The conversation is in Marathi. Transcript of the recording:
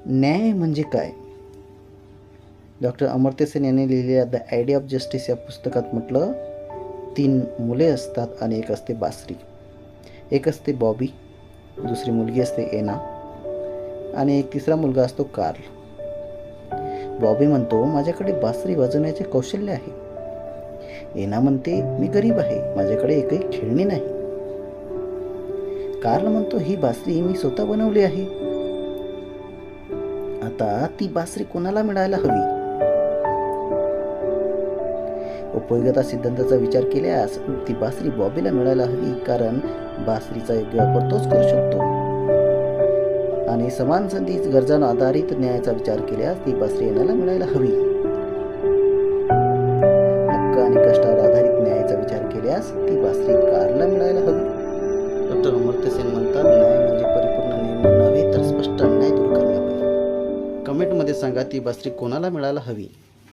न्याय म्हणजे काय? डॉक्टर अमर्त्य सेन यांनी लिहिलेल्या द आयडिया ऑफ जस्टिस या पुस्तकात म्हटलं, 3 मुले असतात आणि एक असते बासरी. एक असते बॉबी, दुसरी मुलगी असते एना आणि एक तिसरा मुलगा असतो कार्ल. बॉबी म्हणतो, माझ्याकडे बासरी वाजवण्याचे कौशल्य आहे. एना म्हणते, मी गरीब आहे, माझ्याकडे एकही खेळणी नाही. कार्ल म्हणतो, ही बासरी मी स्वतः बनवली आहे. आता ती बासरी कोणाला मिळायला हवी? उपयोगिता सिद्धांताचा विचार केल्यास ती बासरी बॉबीला मिळायला हवी, कारण बासरीचा योग्य वापर तोच करू शकतो. आणि समान संधी गरजांवर आधारित न्यायाचा विचार केल्यास ती बासरी एनाला मिळायला हवी. हक्क आणि कष्टावर आधारित न्यायाचा विचार केल्यास ती बासरी कार्लला मिळायला हवी. डॉक्टर अमर्त्य सेन म्हणतात, न्याय म्हणजे परिपूर्ण निर्णय नव्हे तर स्पष्ट अन्याय दूर करणे होय. कमेंटमध्ये सांगा, ती बासरी कोणाला मिळायला हवी.